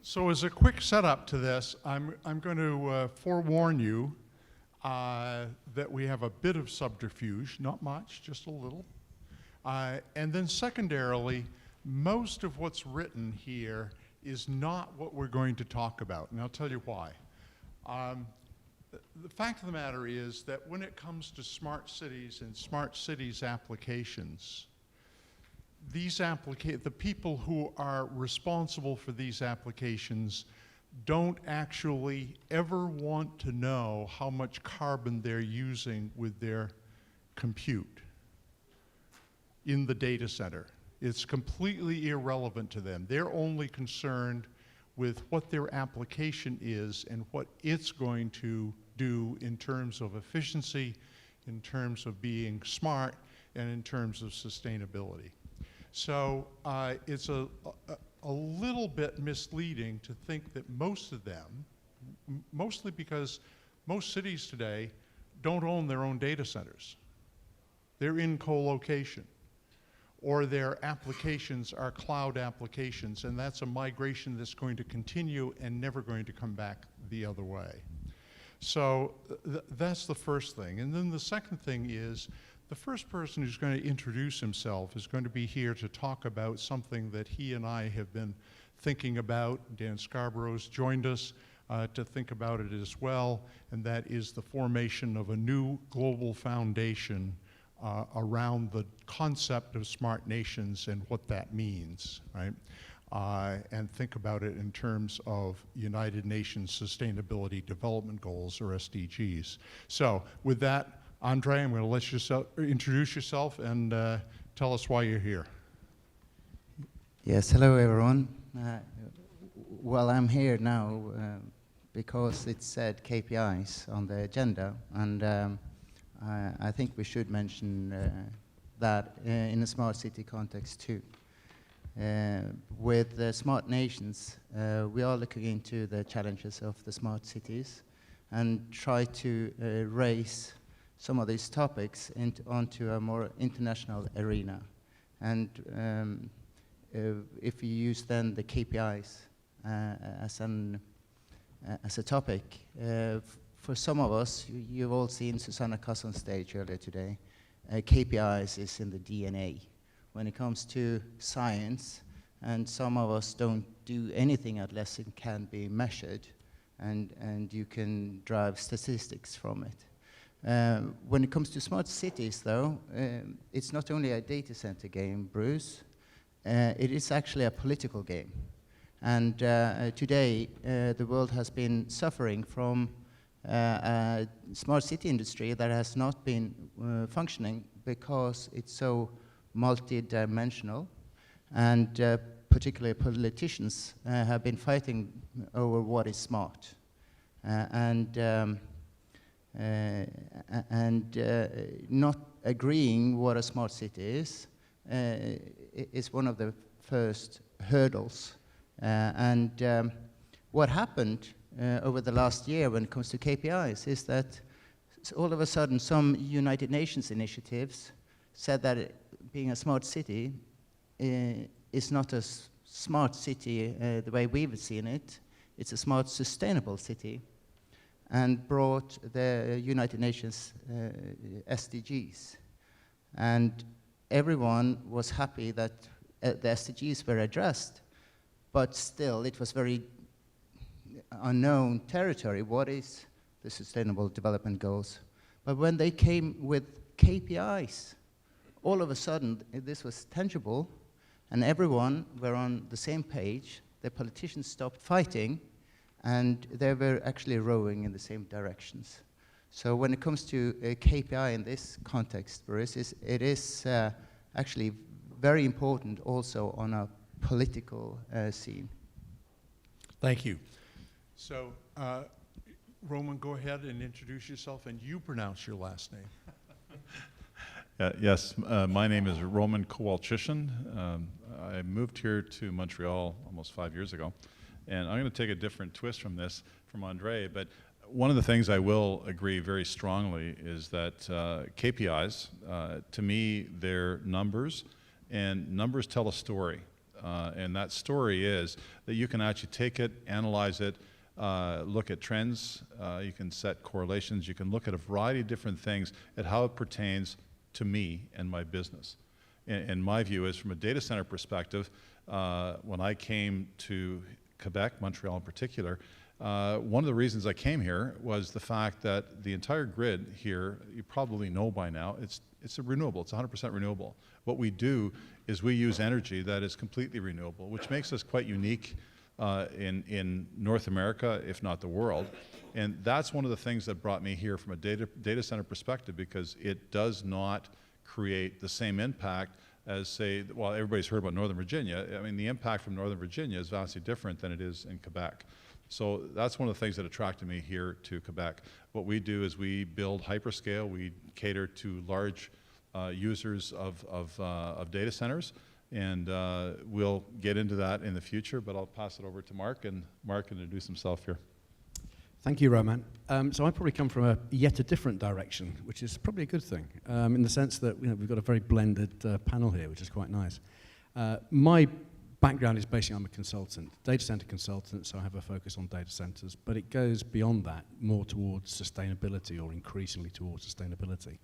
So as a quick setup to this, I'm going to forewarn you that we have a bit of subterfuge, not much, just a little. And then secondarily, most of what's written here is not what we're going to talk about, and I'll tell you why. The fact of the matter is that when it comes to smart cities and smart cities applications, the people who are responsible for these applications don't actually ever want to know how much carbon they're using with their compute in the data center. It's completely irrelevant to them. They're only concerned with what their application is and what it's going to do in terms of efficiency, in terms of being smart, and in terms of sustainability. So it's a little bit misleading to think that most of them, mostly because most cities today don't own their own data centers. They're in co-location, or their applications are cloud applications, and that's a migration that's going to continue and never going to come back the other way. So that's the first thing. And then the second thing is, the first person who's going to introduce himself is going to be here to talk about something that he and I have been thinking about. Dan Scarborough's joined us to think about it as well, and that is the formation of a new global foundation around the concept of smart nations and what that means, right? And think about it in terms of United Nations Sustainability Development Goals, or SDGs. So with that, Andre, I'm going to let you introduce yourself and tell us why you're here. Yes, hello everyone. Well, I'm here now because it said KPIs on the agenda, and I think we should mention that in a smart city context too. With the smart nations, we are looking into the challenges of the smart cities and try to raise some of these topics onto a more international arena. And if you use then the KPIs as a topic, for some of us, you've all seen Susanna Kass on stage earlier today. KPIs is in the DNA when it comes to science, and some of us don't do anything unless it can be measured, and you can drive statistics from it. When it comes to smart cities, though, it's not only a data center game, Bruce. It is actually a political game. And today, the world has been suffering from a smart city industry that has not been functioning because it's so multi-dimensional. And particularly politicians have been fighting over what is smart. Not agreeing what a smart city is one of the first hurdles. What happened over the last year when it comes to KPIs is that all of a sudden some United Nations initiatives said that being a smart city is not a smart city the way we've seen it. It's a smart, sustainable city, and brought the United Nations SDGs. And everyone was happy that the SDGs were addressed, but still it was very unknown territory. What is the Sustainable Development Goals? But when they came with KPIs, all of a sudden this was tangible, and everyone were on the same page. The politicians stopped fighting, and they were actually rowing in the same directions. So when it comes to a KPI in this context, Boris, it is actually very important also on a political scene. Thank you. So, Roman, go ahead and introduce yourself, and you pronounce your last name. Yes, my name is Roman Kowalczyszyn. I moved here to Montreal almost 5 years ago, and I'm going to take a different twist from this, from Andre, but one of the things I will agree very strongly is that KPIs, to me, they're numbers, and numbers tell a story. And that story is that you can actually take it, analyze it, look at trends, you can set correlations, you can look at a variety of different things at how it pertains to me and my business. And my view is, from a data center perspective, when I came to Quebec, Montreal in particular, one of the reasons I came here was the fact that the entire grid here, you probably know by now, it's a renewable, it's 100% renewable. What we do is we use energy that is completely renewable, which makes us quite unique in North America, if not the world. And that's one of the things that brought me here from a data center perspective, because it does not create the same impact as, say, well, everybody's heard about Northern Virginia. I mean, the impact from Northern Virginia is vastly different than it is in Quebec. So that's one of the things that attracted me here to Quebec. What we do is we build hyperscale, we cater to large users of data centers, and we'll get into that in the future, but I'll pass it over to Mark, and Mark can introduce himself here. Thank you, Roman. So I probably come from a yet a different direction, which is probably a good thing, in the sense that we've got a very blended panel here, which is quite nice. My background is basically I'm a consultant, data center consultant, so I have a focus on data centers, but it goes beyond that, more towards sustainability, or increasingly towards sustainability.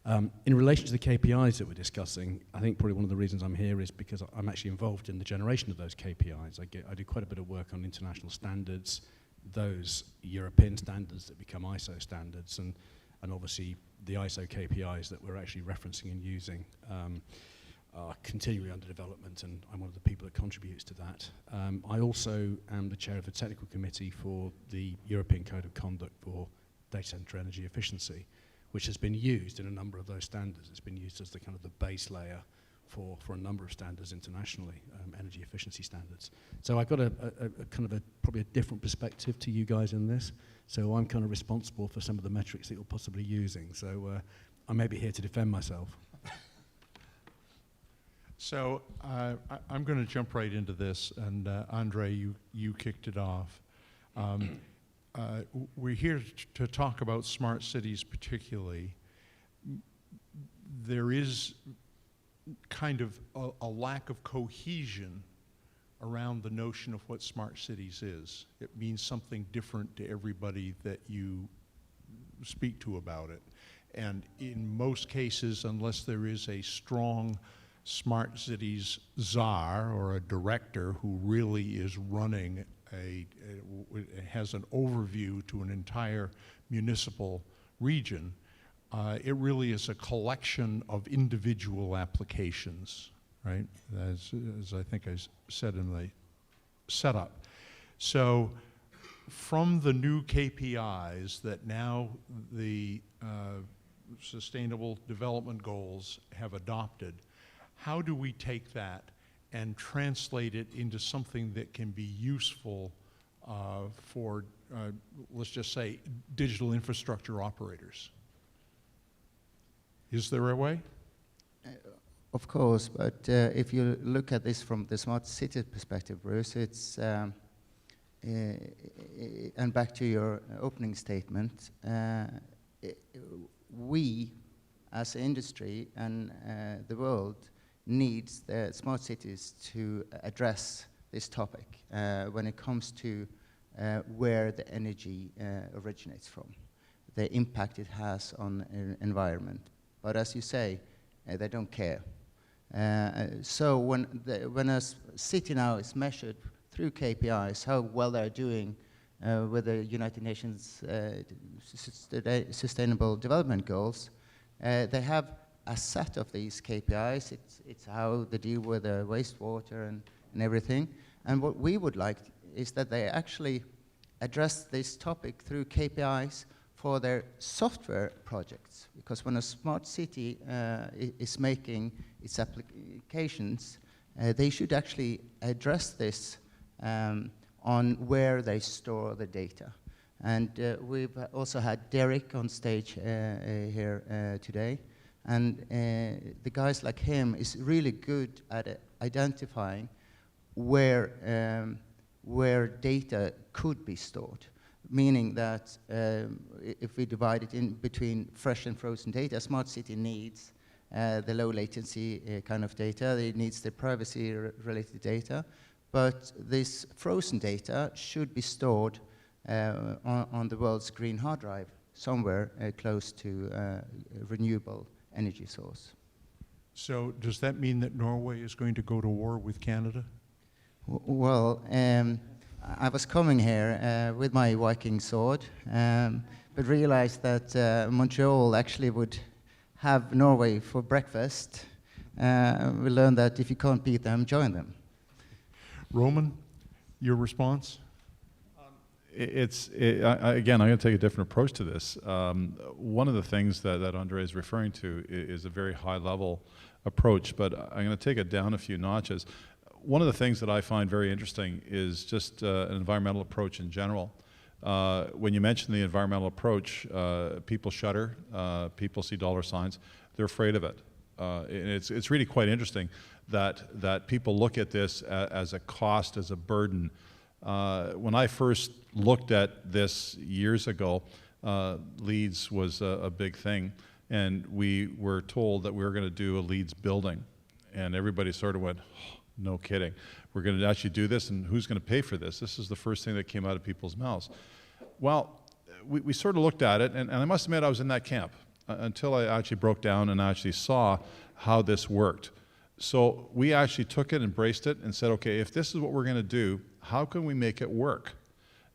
In relation to the KPIs that we're discussing, I think probably one of the reasons I'm here is because I'm actually involved in the generation of those KPIs. I do quite a bit of work on international standards, those European standards that become ISO standards, and obviously the ISO KPIs that we're actually referencing and using are continually under development, and I'm one of the people that contributes to that. I also am the chair of the technical committee for the European Code of Conduct for Data Center Energy Efficiency, which has been used in a number of those standards. It's been used as the kind of the base layer for a number of standards internationally, energy efficiency standards. So I've got a kind of probably a different perspective to you guys in this. So I'm kind of responsible for some of the metrics that you're possibly using. So I may be here to defend myself. So I'm going to jump right into this, and Andre, you kicked it off. We're here to talk about smart cities particularly. There is kind of a lack of cohesion around the notion of what smart cities is. It means something different to everybody that you speak to about it. And in most cases, unless there is a strong smart cities czar or a director who really is running has an overview to an entire municipal region, it really is a collection of individual applications, right? As I think I said in the setup. So from the new KPIs that now the Sustainable Development Goals have adopted, how do we take that and translate it into something that can be useful for, let's just say, digital infrastructure operators? Is there a way? Of course, but if you look at this from the smart city perspective, Bruce, it's, and back to your opening statement, we as an industry and the world needs the smart cities to address this topic when it comes to where the energy originates from, the impact it has on the environment. But as you say, they don't care. So when a city now is measured through KPIs, how well they're doing with the United Nations Sustainable Development Goals, they have a set of these KPIs. It's how they deal with the wastewater and everything. And what we would like is that they actually address this topic through KPIs for their software projects. Because when a smart city is making its applications, they should actually address this on where they store the data. And we've also had Derek on stage here today. And the guys like him is really good at identifying where data could be stored. Meaning that if we divide it in between fresh and frozen data, a smart city needs the low latency kind of data. It needs the privacy related data. But this frozen data should be stored on the world's green hard drive, somewhere close to a renewable energy source. So does that mean that Norway is going to go to war with Canada? Well, I was coming here with my Viking sword, but realized that Montreal actually would have Norway for breakfast. We learned that if you can't beat them, join them. Roman, your response? Again, I'm going to take a different approach to this. One of the things that Andre is referring to is a very high-level approach, but I'm going to take it down a few notches. One of the things that I find very interesting is just an environmental approach in general. When you mention the environmental approach, people shudder, people see dollar signs, they're afraid of it. And it's really quite interesting that people look at this as a cost, as a burden. When I first looked at this years ago, LEEDs was a big thing, and we were told that we were going to do a LEEDs building, and everybody sort of went, oh, no kidding. We're going to actually do this, and who's going to pay for this? This is the first thing that came out of people's mouths. Well, we sort of looked at it, and I must admit I was in that camp until I actually broke down and actually saw how this worked. So we actually took it, embraced it, and said, okay, if this is what we're going to do, how can we make it work?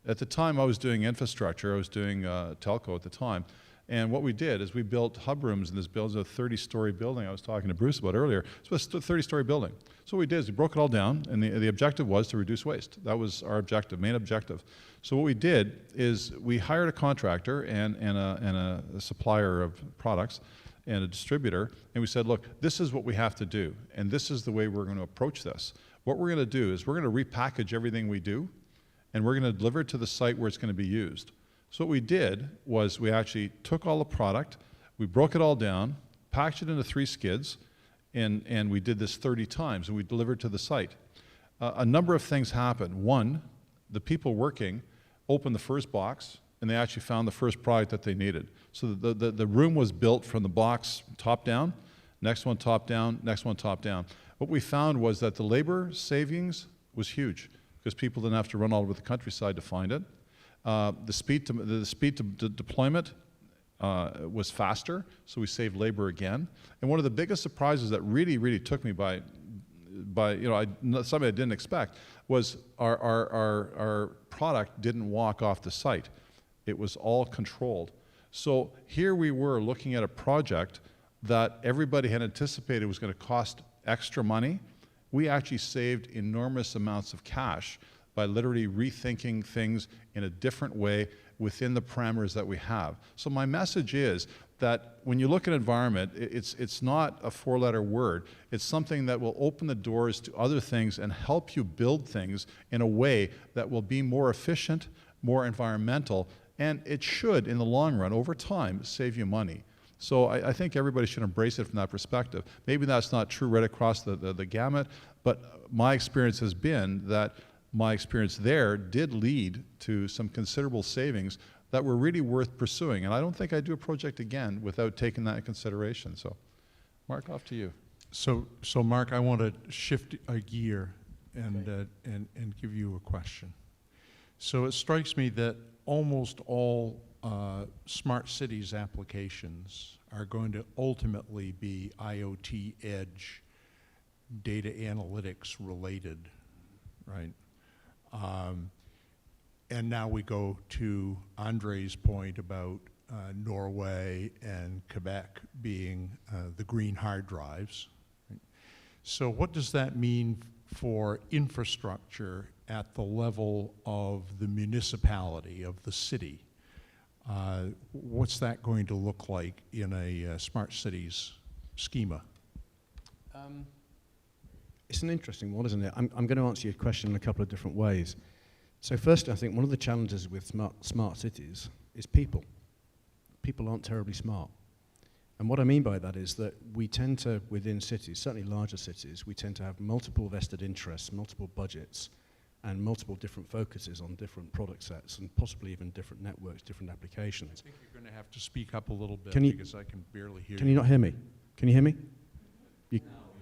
At the time, I was doing infrastructure. I was doing telco at the time. And what we did is we built hub rooms in this building. It's a 30-story building I was talking to Bruce about earlier. So it's a 30-story building. So what we did is we broke it all down, and the objective was to reduce waste. That was our objective, main objective. So what we did is we hired a contractor and a supplier of products and a distributor, and we said, look, this is what we have to do, and this is the way we're going to approach this. What we're going to do is we're going to repackage everything we do, and we're going to deliver it to the site where it's going to be used. So what we did was we actually took all the product, we broke it all down, packaged it into 3 skids, and we did this 30 times, and we delivered to the site. A number of things happened. One, the people working opened the first box, and they actually found the first product that they needed. So the room was built from the box top down, next one top down, next one top down. What we found was that the labor savings was huge because people didn't have to run all over the countryside to find it. The speed to deployment was faster, so we saved labor again. And one of the biggest surprises that really took me by something I didn't expect was our product didn't walk off the site. It was all controlled. So here we were looking at a project that everybody had anticipated was going to cost extra money. We actually saved enormous amounts of cash by literally rethinking things in a different way within the parameters that we have. So my message is that when you look at environment, it's not a 4-letter word. It's something that will open the doors to other things and help you build things in a way that will be more efficient, more environmental, and it should, in the long run, over time, save you money. So I think everybody should embrace it from that perspective. Maybe that's not true right across the gamut, but my experience has been that my experience there did lead to some considerable savings that were really worth pursuing. And I don't think I'd do a project again without taking that into consideration. So, Mark, off to you. So Mark, I want to shift a gear and give you a question. So it strikes me that almost all smart cities applications are going to ultimately be IoT edge data analytics related, right? And now we go to Andre's point about Norway and Quebec being the green hard drives. Right? So what does that mean for infrastructure at the level of the municipality, of the city? What's that going to look like in a smart cities schema? It's an interesting one, isn't it? I'm going to answer your question in a couple of different ways. So first, I think one of the challenges with smart cities is people. People aren't terribly smart. And what I mean by that is that we tend to, within cities, certainly larger cities, we tend to have multiple vested interests, multiple budgets, and multiple different focuses on different product sets, and possibly even different networks, different applications. I think you're going to have to speak up a little bit Can you, because I can barely hear you. Can you not hear me? Can you hear me?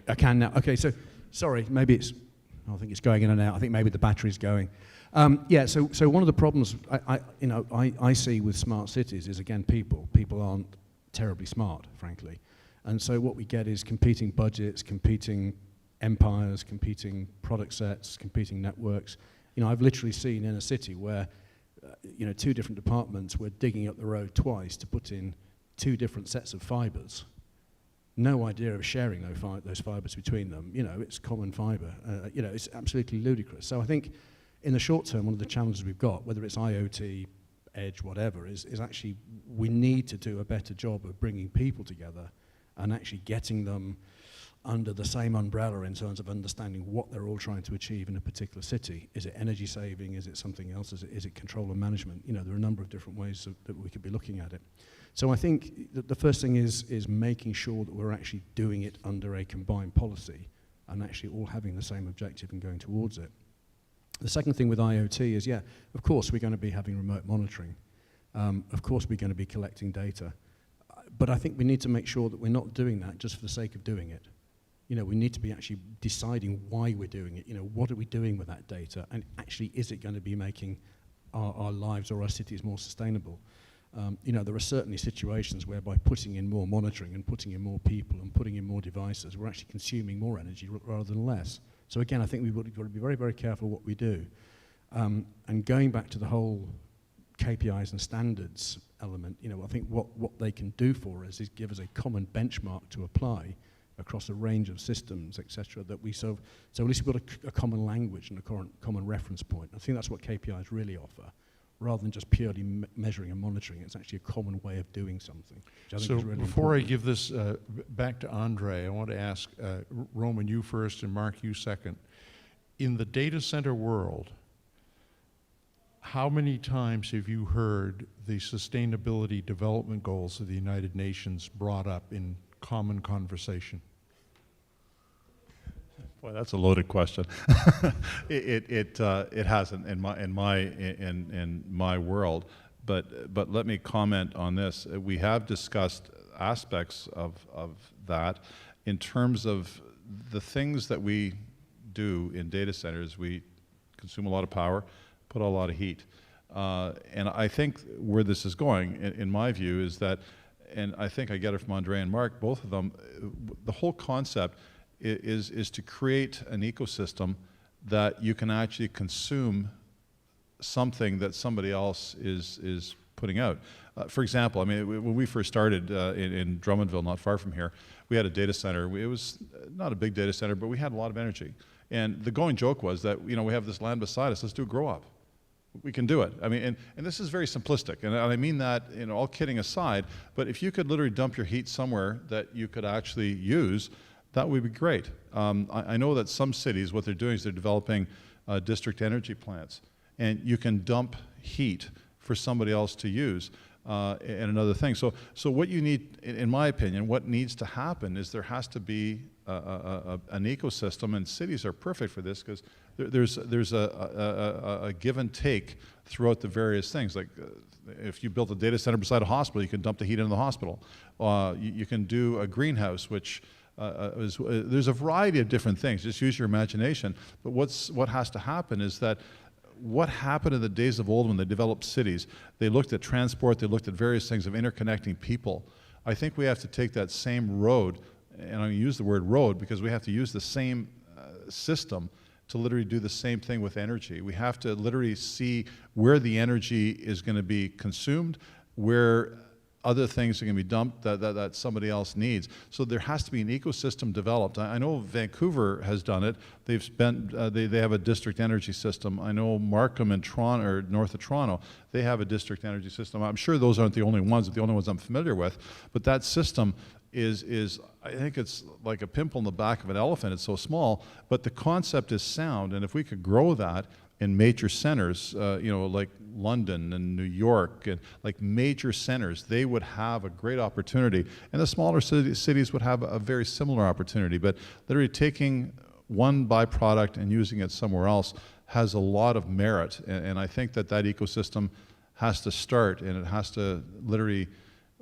I can now. Okay, so sorry, maybe I think it's going in and out. I think maybe the battery's going. Yeah, so one of the problems I see with smart cities is, again, people. People aren't terribly smart, frankly. And so what we get is competing budgets, competing empires, competing product sets, competing networks. I've literally seen in a city where, two different departments were digging up the road twice to put in 2 different sets of fibres. No idea of sharing those fibres between them. It's common fibre. It's absolutely ludicrous. So I think in the short term, one of the challenges we've got, whether it's IoT, edge, whatever, is actually we need to do a better job of bringing people together and actually getting them under the same umbrella in terms of understanding what they're all trying to achieve in a particular city. Is it energy saving? Is it something else? Is it control and management? There are a number of different ways that we could be looking at it. So I think that the first thing is making sure that we're actually doing it under a combined policy and actually all having the same objective and going towards it. The second thing with IoT is, of course we're going to be having remote monitoring. Of course we're going to be collecting data. But I think we need to make sure that we're not doing that just for the sake of doing it. We need to be actually deciding why we're doing it. What are we doing with that data? And actually, is it going to be making our lives or our cities more sustainable? There are certainly situations whereby putting in more monitoring and putting in more people and putting in more devices, we're actually consuming more energy rather than less. So again, I think we've got to be very, very careful what we do. And going back to the whole KPIs and standards element, I think what they can do for us is give us a common benchmark to apply across a range of systems, etc., that we so at least we've got a common language and a common reference point. I think that's what KPIs really offer, rather than just purely measuring and monitoring. It's actually a common way of doing something, which I think So is really before important. I give this back to Andre, I want to ask Roman, you first, and Mark, you second. In the data center world, how many times have you heard the Sustainability Development Goals of the United Nations brought up in common conversation? Boy, that's a loaded question. It hasn't in my world, but let me comment on this. We have discussed aspects of that in terms of the things that we do in data centers. We consume a lot of power, put a lot of heat, and I think where this is going, in my view, is that, and I think I get it from Andre and Mark, both of them, the whole concept is to create an ecosystem that you can actually consume something that somebody else is putting out. For example, I mean, when we first started in Drummondville, not far from here, we had a data center. It was not a big data center, but we had a lot of energy. And the going joke was that, we have this land beside us, let's do a grow up. We can do it. I mean, and this is very simplistic, and I mean that, all kidding aside, but if you could literally dump your heat somewhere that you could actually use, that would be great. I know that some cities, what they're doing is they're developing district energy plants, and you can dump heat for somebody else to use, and another thing. So what you need, in my opinion, what needs to happen is there has to be an ecosystem, and cities are perfect for this because there's a give and take throughout the various things. Like if you built a data center beside a hospital, you can dump the heat into the hospital. You can do a greenhouse, which there's a variety of different things. Just use your imagination. But what has to happen is that what happened in the days of old when they developed cities, they looked at transport, they looked at various things of interconnecting people. I think we have to take that same road, and I'm going to use the word road because we have to use the same system to literally do the same thing with energy. We have to literally see where the energy is going to be consumed, where other things are going to be dumped that somebody else needs. So there has to be an ecosystem developed. I know Vancouver has done it. They've spent, they have a district energy system. I know Markham in Toronto, or north of Toronto, they have a district energy system. I'm sure those aren't the only ones, the only ones I'm familiar with, but that system is I think it's like a pimple in the back of an elephant. It's so small, but the concept is sound, and if we could grow that in major centers, like London and New York, and like major centers, they would have a great opportunity. And the smaller cities would have a very similar opportunity. But literally taking one byproduct and using it somewhere else has a lot of merit. And I think that ecosystem has to start, and it has to literally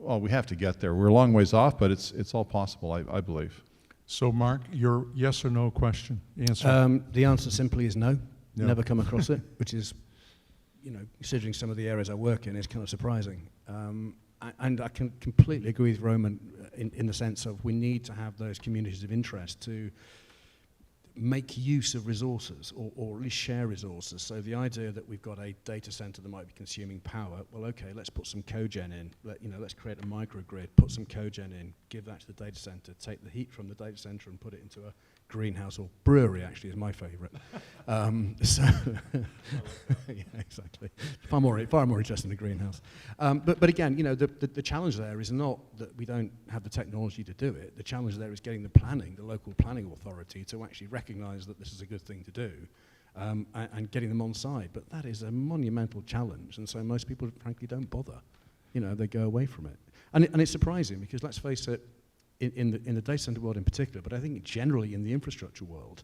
well, we have to get there. We're a long ways off, but it's all possible, I believe. So, Mark, your yes or no question, answer. The answer simply is no. No. Never come across it, which is, considering some of the areas I work in, is kind of surprising. And I can completely agree with Roman in the sense of we need to have those communities of interest to make use of resources, or at least share resources. So the idea that we've got a data center that might be consuming power, well, okay, let's put some cogen in. Let's create a microgrid, put some cogen in, give that to the data center, take the heat from the data center and put it into a greenhouse, or brewery actually is my favorite. Yeah, exactly. Far more interesting than a greenhouse. But again, the challenge there is not that we don't have the technology to do it. The challenge there is getting the local planning authority to actually recognize that this is a good thing to do, and getting them on side. But that is a monumental challenge, and so most people frankly don't bother. They go away from it. And it's surprising because let's face it, in the data center world in particular, but I think generally in the infrastructure world,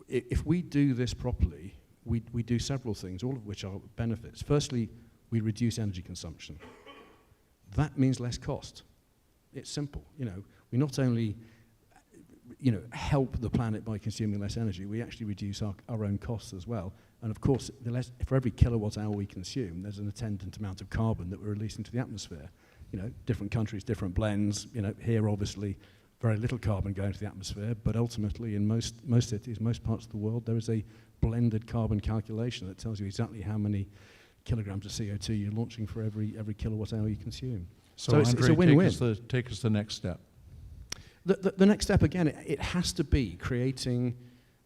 if we do this properly, we do several things, all of which are benefits. Firstly, we reduce energy consumption. That means less cost. It's simple. We not only help the planet by consuming less energy, we actually reduce our own costs as well. And of course, for every kilowatt hour we consume, there's an attendant amount of carbon that we're releasing to the atmosphere. Different countries, different blends. Here obviously very little carbon going to the atmosphere, but ultimately in most cities, most parts of the world, there is a blended carbon calculation that tells you exactly how many kilograms of CO2 you're launching for every kilowatt hour you consume. So it's a win-win. Take us the next step. The next step, again, it has to be creating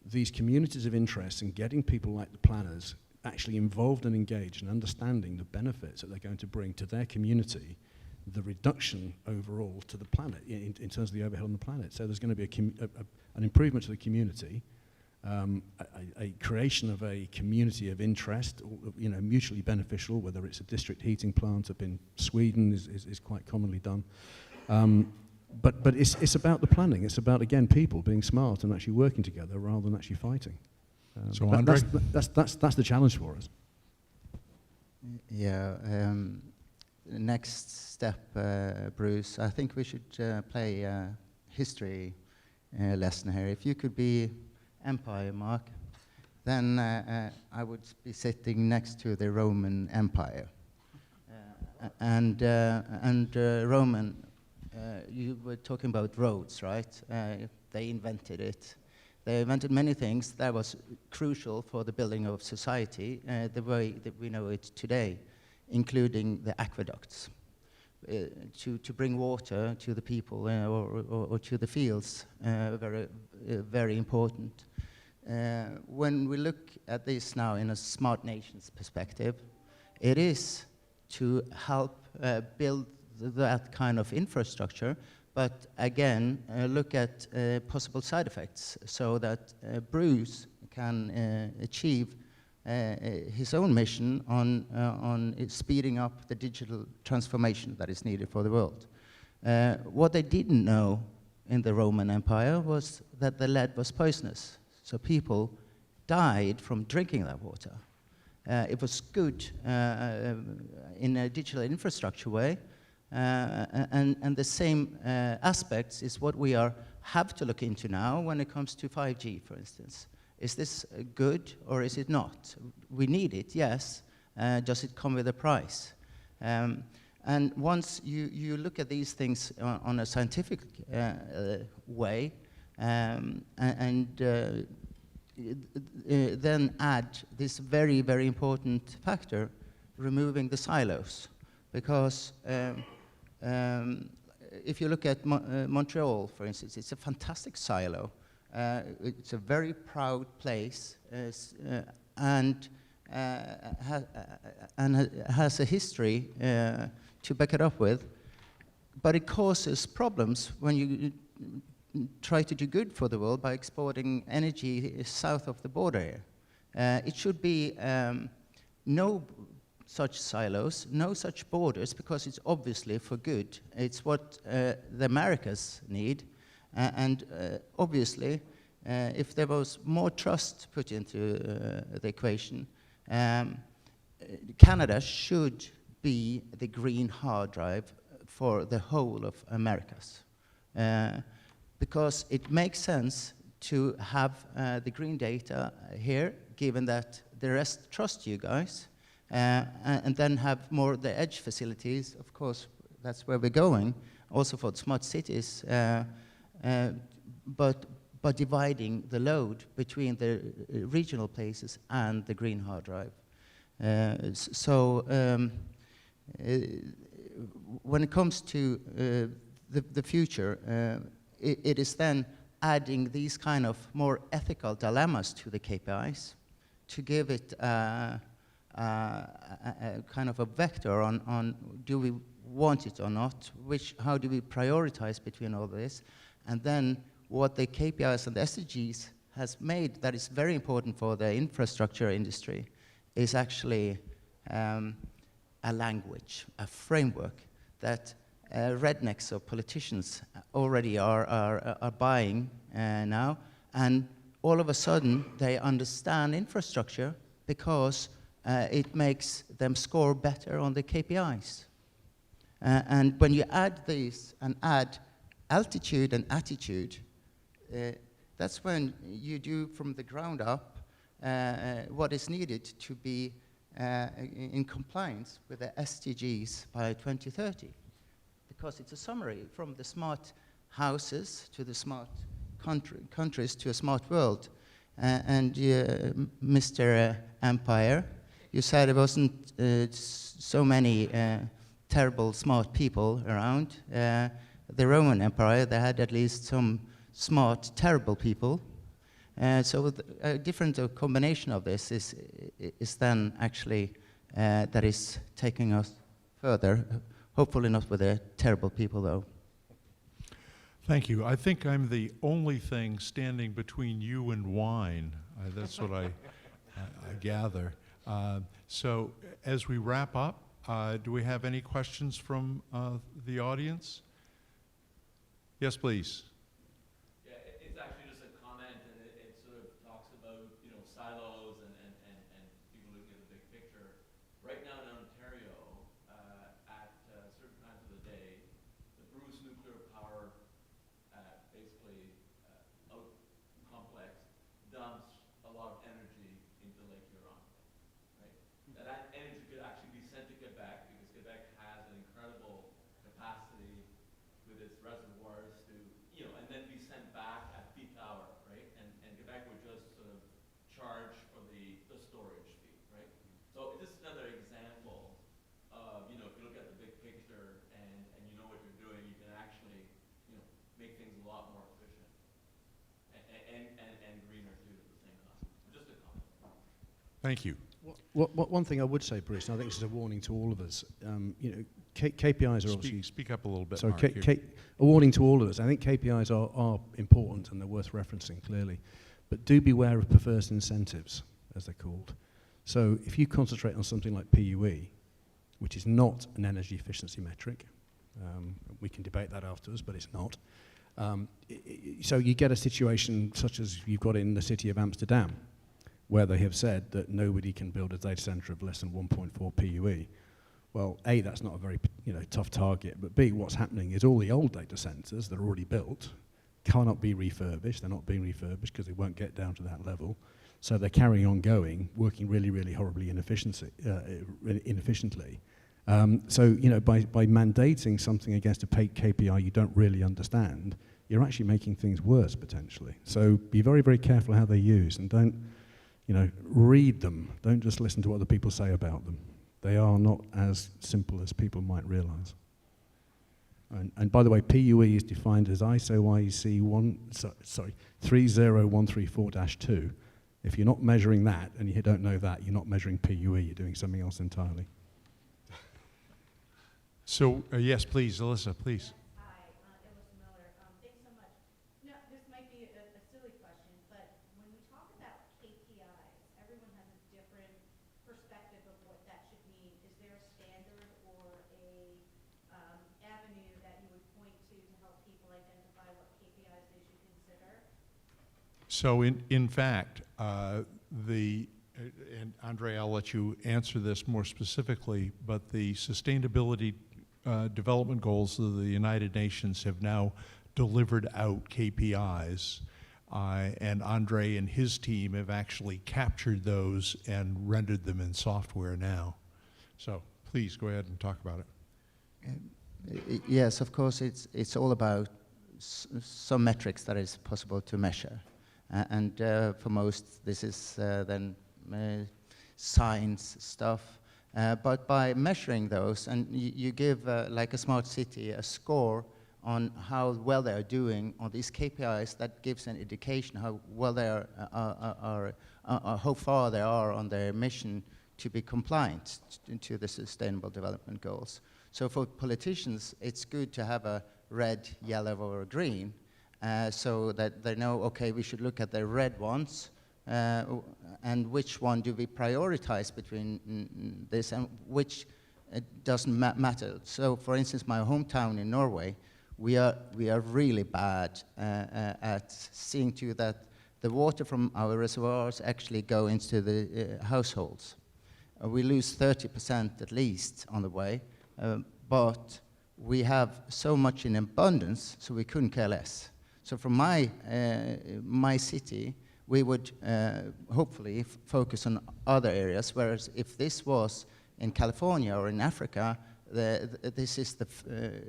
these communities of interest and getting people like the planners actually involved and engaged and understanding the benefits that they're going to bring to their community, the reduction overall to the planet in terms of the overhead on the planet. So there's going to be an improvement to the community, a creation of a community of interest, mutually beneficial, whether it's a district heating plant up in Sweden is quite commonly done. But it's about the planning. It's about, again, people being smart and actually working together rather than actually fighting. So Andre? That's the challenge for us. Yeah. The next step, Bruce, I think we should play a history lesson here. If you could be Empire, Mark, then I would be sitting next to the Roman Empire. And Roman, you were talking about roads, right? They invented it. They invented many things that was crucial for the building of society, the way that we know it today, including the aqueducts, to bring water to the people or to the fields, very important. When we look at this now in a smart nations perspective, it is to help build that kind of infrastructure, but again, look at possible side effects so that Bruce can achieve his own mission on speeding up the digital transformation that is needed for the world. What they didn't know in the Roman Empire was that the lead was poisonous. So people died from drinking that water. It was good in a digital infrastructure way, and the same aspects is what we have to look into now when it comes to 5G, for instance. Is this good or is it not? We need it, yes. Does it come with a price? And once you look at these things on a scientific way, and then add this very, very important factor, removing the silos. Because if you look at Montreal, for instance, it's a fantastic silo. It's a very proud place and has a history to back it up with. But it causes problems when you try to do good for the world by exporting energy south of the border. It should be no such silos, no such borders, because it's obviously for good. It's what the Americas need. And obviously, if there was more trust put into the equation, Canada should be the green hard drive for the whole of Americas. Because it makes sense to have the green data here, given that the rest trust you guys, and then have more the edge facilities. Of course, that's where we're going, also for the smart cities, but dividing the load between the regional places and the green hard drive. When it comes to the future, it is then adding these kind of more ethical dilemmas to the KPIs to give it a kind of a vector on do we want it or not, how do we prioritize between all this, and then what the KPIs and the SDGs has made that is very important for the infrastructure industry is actually a language, a framework that rednecks or politicians already are buying now, and all of a sudden they understand infrastructure because it makes them score better on the KPIs. And when you add these and add altitude and attitude, that's when you do from the ground up what is needed to be in compliance with the SDGs by 2030. Because it's a summary from the smart houses to the smart countries to a smart world. And Mr. Empire, you said there wasn't so many terrible smart people around. The Roman Empire, they had at least some smart, terrible people. So a different combination of this is then actually that is taking us further. Hopefully not with the terrible people, though. Thank you. I think I'm the only thing standing between you and wine. That's what I gather. So as we wrap up, do we have any questions from the audience? Yes, please. Yeah, it's actually just a comment, and it sort of talks about, you know, silos and people looking at the big picture. Right now in Ontario, at certain times of the day, the Bruce nuclear power basically out complex dumps a lot of energy into Lake Huron, right? Now that energy could actually be sent to Quebec because Quebec has an incredible capacity with its reservoirs to, you know, and then be sent back at peak hour, right? And Quebec would just sort of charge for the storage fee, right? So it's just another example of, you know, if you look at the big picture and you know what you're doing, you can actually, you know, make things a lot more efficient and greener too at the same time. Just a comment. Thank you. One thing I would say, Bruce, and I think this is a warning to all of us, you know, KPIs are obviously... Speak up a little bit, So Mark, a warning to all of us. I think KPIs are important and they're worth referencing clearly. But do beware of perverse incentives, as they're called. So if you concentrate on something like PUE, which is not an energy efficiency metric, we can debate that afterwards, but it's not. So you get a situation such as you've got in the city of Amsterdam, where they have said that nobody can build a data center of less than 1.4 PUE. Well, A, that's not a very tough target, but B, what's happening is all the old data centers that are already built cannot be refurbished. They're not being refurbished because they won't get down to that level. So they're carrying on going, working really, really horribly inefficiently. So, you know, by mandating something against a KPI you don't really understand, you're actually making things worse potentially. So be very, very careful how they're used and don't, you know, read them. Don't just listen to what other people say about them. They are not as simple as people might realize. And by the way, PUE is defined as ISO IEC 30134-2. If you're not measuring that and you don't know that, you're not measuring PUE, you're doing something else entirely. So, yes, please, Alyssa, please. Hi, Alyssa Miller. Thanks so much. No, this might be a silly question, but when we talk about KPIs, everyone has a different perspective of what that should mean. Is there a standard or a avenue that you would point to help people identify what KPIs they should consider? So in fact, and Andre, I'll let you answer this more specifically, but the sustainability Development Goals of the United Nations have now delivered out KPIs, and Andre and his team have actually captured those and rendered them in software now. So please go ahead and talk about it. Yes, of course, it's all about some metrics that is possible to measure. And for most, this is then science stuff. But by measuring those, and you give, like a smart city, a score on how well they are doing on these KPIs, that gives an indication how well they are how far they are on their mission to be compliant to the Sustainable Development Goals. So for politicians, it's good to have a red, yellow, or a green, so that they know, okay, we should look at the red ones, and which one do we prioritize between this and which doesn't matter. So for instance, my hometown in Norway, we are really bad at seeing to that the water from our reservoirs actually go into the households. We lose 30% at least on the way, but we have so much in abundance, so we couldn't care less. So from my city, we would hopefully focus on other areas, whereas if this was in California or in Africa, this is the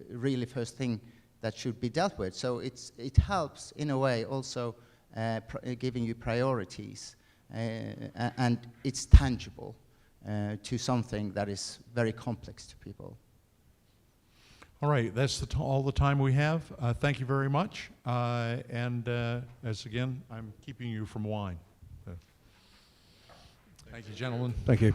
really first thing that should be dealt with. So it helps, in a way, also giving you priorities, and it's tangible to something that is very complex to people. All right, that's all the time we have. Thank you very much. And as again, I'm keeping you from wine. Thank you, gentlemen. Thank you.